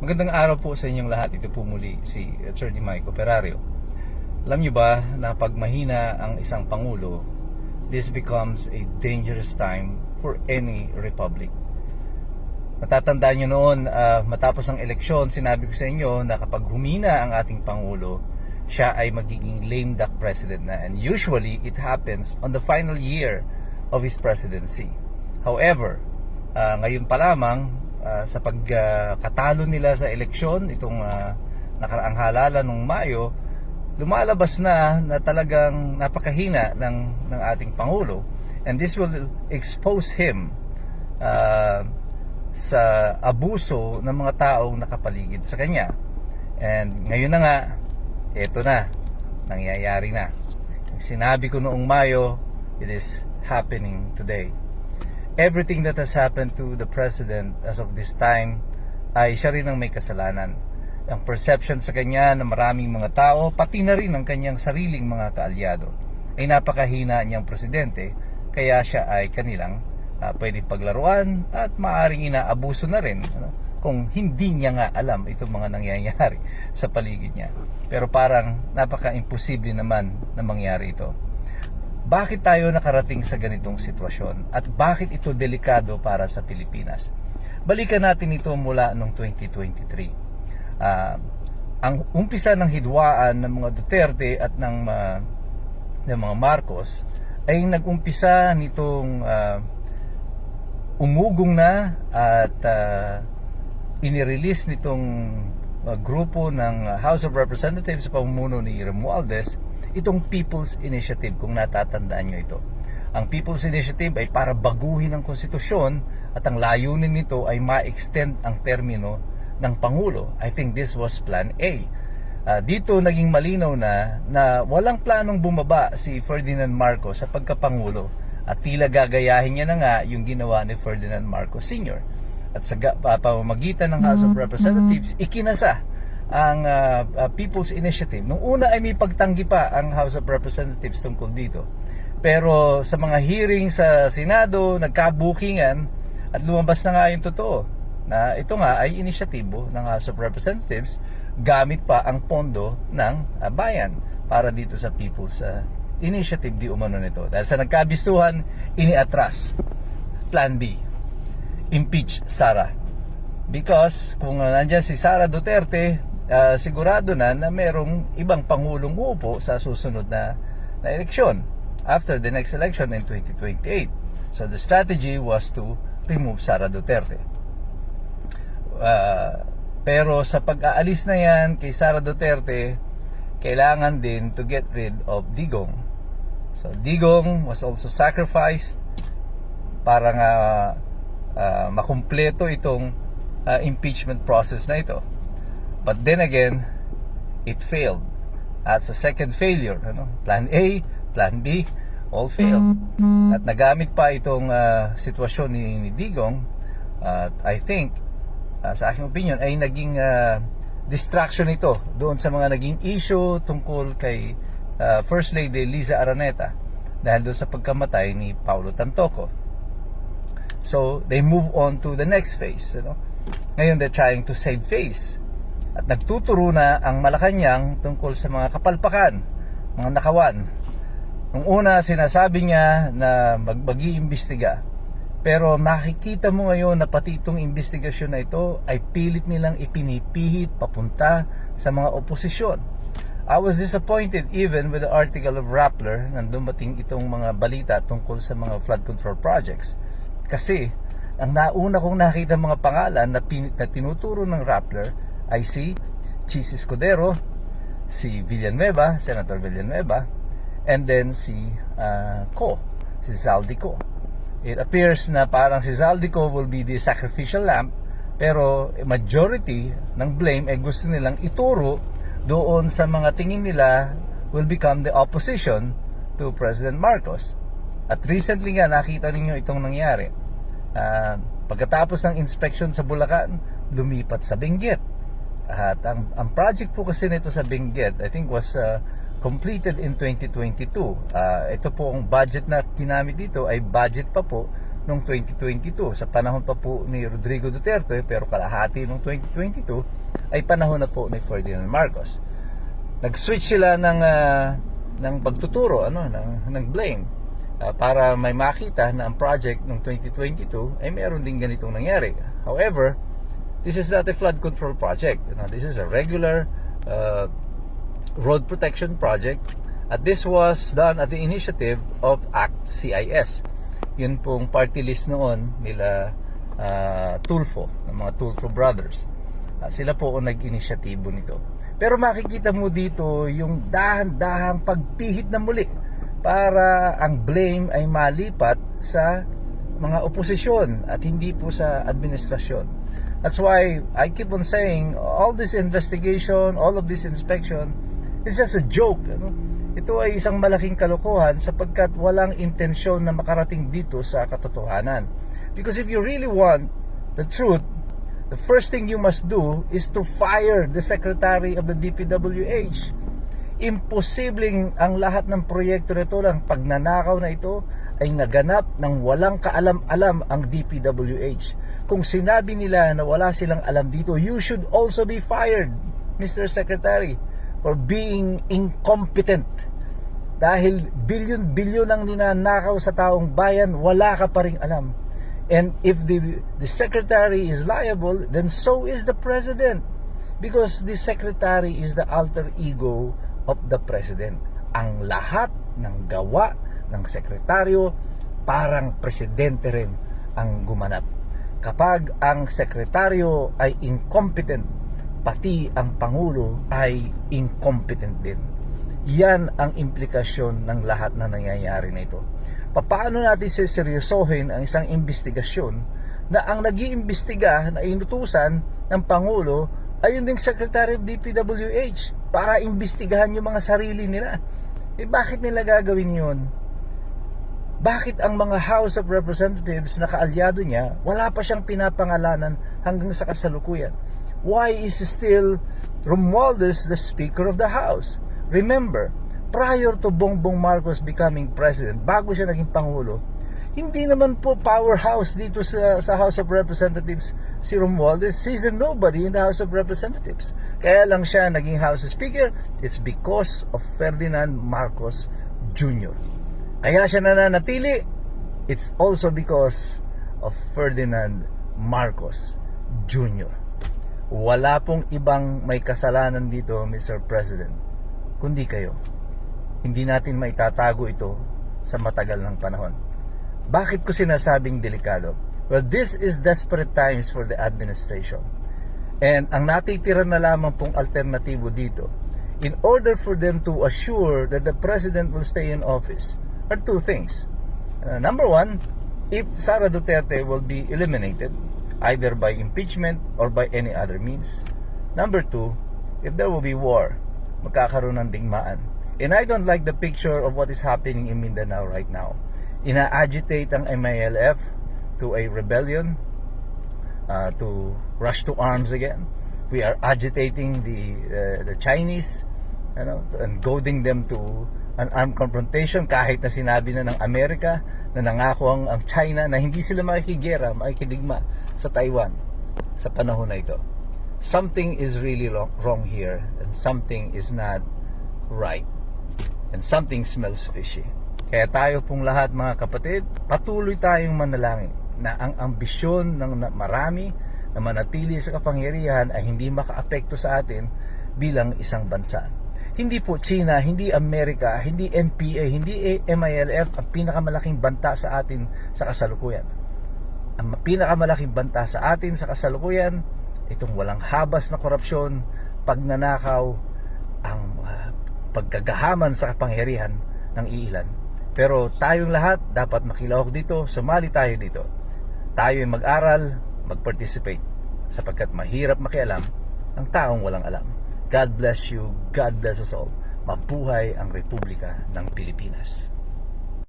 Magandang araw po sa inyong lahat. Ito po muli si Attorney Mike Operario. Alam niyo ba na pag mahina ang isang pangulo, this becomes a dangerous time for any republic. Matatandaan niyo noon, matapos ang eleksyon, sinabi ko sa inyo na kapag humina ang ating pangulo, siya ay magiging lame duck president na. And usually, it happens on the final year of his presidency. However, ngayon pa lamang, sa pagkatalo nila sa eleksyon, itong nakaraang halalan ng Mayo, lumalabas na talagang napakahina ng ating Pangulo. And this will expose him sa abuso ng mga taong nakapaligid sa kanya. And ngayon na nga, eto na, nangyayari na. Sinabi ko noong Mayo, it is happening today. Everything that has happened to the president as of this time ay siya rin ang may kasalanan. Ang perception sa kanya ng maraming mga tao, pati na rin ang kanyang sariling mga kaalyado, ay napakahina niyang presidente, kaya siya ay kanilang pwedeng paglaruan at maaaring inaabuso na rin kung hindi niya nga alam itong mga nangyayari sa paligid niya. Pero parang napaka-imposible naman na mangyari ito. Bakit tayo nakarating sa ganitong sitwasyon at bakit ito delikado para sa Pilipinas? Balikan natin ito mula noong 2023. Ang umpisa ng hidwaan ng mga Duterte at ng mga Marcos ay nag-umpisa nitong umugong na at inirelease nitong grupo ng House of Representatives sa pamumuno ni Romualdez itong People's Initiative, kung natatandaan nyo ito. Ang People's Initiative ay para baguhin ang konstitusyon at ang layunin nito ay ma-extend ang termino ng Pangulo. I think this was Plan A. Dito naging malinaw na walang planong bumaba si Ferdinand Marcos sa pagkapangulo at tila gagayahin niya na nga yung ginawa ni Ferdinand Marcos Sr. At sa pamamagitan ng House of Representatives, ikinasa ang People's Initiative. Nung una ay may pagtanggi pa ang House of Representatives tungkol dito. Pero sa mga hearing sa Senado, nagkabukingan at lumabas na nga yung totoo na ito nga ay inisyatibo ng House of Representatives gamit pa ang pondo ng bayan para dito sa People's Initiative di umano nito. Dahil sa nagkabistuhan, iniatras. Plan B, impeach Sara. Because kung nandiyan si Sara Duterte, sigurado na merong ibang pangulong uupo sa susunod na eleksyon after the next election in 2028. So the strategy was to remove Sara Duterte. Pero sa pag-aalis na yan kay Sara Duterte, kailangan din to get rid of Digong. So Digong was also sacrificed para nga makumpleto itong impeachment process na ito. But then again, it failed. At sa second failure, Plan A, Plan B, all failed. At nagamit pa itong sitwasyon ni Digong, I think, sa aking opinion, ay naging distraction ito doon sa mga naging issue tungkol kay First Lady Liza Araneta dahil doon sa pagkamatay ni Paulo Tantoco. So, they move on to the next phase. Ngayon, they're trying to save face. At nagtuturo na ang Malacanang tungkol sa mga kapalpakan, mga nakawan. Nung una, sinasabi niya na mag-iimbestiga. Pero makikita mo ngayon na pati itong investigasyon na ito ay pilit nilang ipinipihit papunta sa mga oposisyon. I was disappointed even with the article of Rappler nang dumating itong mga balita tungkol sa mga flood control projects. Kasi, ang nauna kong nakita mga pangalan na tinuturo ng Rappler ay si Chis Escudero, si Villanueva, Senator Villanueva, and then si Zaldico. It appears na parang si Zaldico will be the sacrificial lamb, pero majority ng blame ay gusto nilang ituro doon sa mga tingin nila will become the opposition to President Marcos. At recently nga nakita ninyo itong nangyari. Pagkatapos ng inspection sa Bulacan, lumipat sa Benguet. At ang project po kasi nito sa Benguet, I think was completed in 2022. Ito po ang budget na ginamit dito ay budget pa po noong 2022. Sa panahon pa po ni Rodrigo Duterte, pero kalahati noong 2022 ay panahon na po ni Ferdinand Marcos. Nag-switch sila ng pagtuturo, ng blame, para may makita na ang project noong 2022 ay meron din ganitong nangyari. However, this is not a flood control project. This is a regular road protection project, at this was done at the initiative of ACT CIS. Yun pong party list noon nila Tulfo, ng mga Tulfo brothers. Sila po ang nag-inisyatibo nito. Pero makikita mo dito yung dahan-dahang pagpihit na muli para ang blame ay malipat sa mga oposisyon at hindi po sa administrasyon. That's why I keep on saying all this investigation, all of this inspection is just a joke. Ito ay isang malaking kalokohan sapagkat walang intensyon na makarating dito sa katotohanan. Because if you really want the truth, the first thing you must do is to fire the Secretary of the DPWH. Imposibleng ang lahat ng proyekto nito lang pagnanakaw na ito ay naganap ng walang kaalam-alam ang DPWH. Kung sinabi nila na wala silang alam dito, you should also be fired, Mr. Secretary, for being incompetent. Dahil bilyon-bilyon ang ninanakaw sa taong bayan, wala ka pa ring alam. And if the Secretary is liable, then so is the President. Because the Secretary is the alter ego of the President. Ang lahat ng gawa ng Sekretaryo, parang Presidente rin ang gumanap. Kapag ang Sekretaryo ay incompetent, pati ang Pangulo ay incompetent din. Yan ang implikasyon ng lahat na nangyayari na ito. Paano natin seryosohin ang isang investigasyon na ang nag-iimbestiga na inutusan ng Pangulo ay yung ding Secretary of DPWH para imbestigahan yung mga sarili nila? Bakit nila gagawin yun? Bakit ang mga House of Representatives na kaalyado niya, wala pa siyang pinapangalanan hanggang sa kasalukuyan? Why is still Romualdez the Speaker of the House? Remember, prior to Bongbong Marcos becoming President, bago siya naging Pangulo, hindi naman po powerhouse dito sa House of Representatives si Romualdez. He's a nobody in the House of Representatives. Kaya lang siya naging House Speaker, it's because of Ferdinand Marcos Jr. Kaya siya nananatili, it's also because of Ferdinand Marcos Jr. Wala pong ibang may kasalanan dito, Mr. President, kundi kayo. Hindi natin maitatago ito sa matagal ng panahon. Bakit ko sinasabing delikado? Well, this is desperate times for the administration. And ang natitira na lamang pong alternatibo dito, in order for them to assure that the President will stay in office, are two things. Number one, if Sara Duterte will be eliminated, either by impeachment or by any other means. Number two, if there will be war, magkakaroon ng digmaan. And I don't like the picture of what is happening in Mindanao right now. Ina-agitate ang MILF to a rebellion, to rush to arms again. We are agitating the Chinese, and goading them to an armed confrontation, kahit na sinabi na ng Amerika na nangako ang China na hindi sila makikidigma sa Taiwan sa panahon na ito. Something is really wrong here, and something is not right, and something smells fishy. Kaya tayo pong lahat, mga kapatid, patuloy tayong manalangin na ang ambisyon ng marami na manatili sa kapangyarihan ay hindi makaapekto sa atin bilang isang bansa. Hindi po China, hindi Amerika, hindi NPA, hindi MILF ang pinakamalaking banta sa atin sa kasalukuyan. Ang pinakamalaking banta sa atin sa kasalukuyan, itong walang habas na korupsyon, pagnanakaw, ang pagkagahaman sa kapangyarihan ng iilan. Pero tayong lahat dapat makilahok dito, sumali tayo dito. Tayo ay mag-aral, mag-participate, sapagkat mahirap makialam ang taong walang alam. God bless you, God bless us all. Mabuhay ang Republika ng Pilipinas.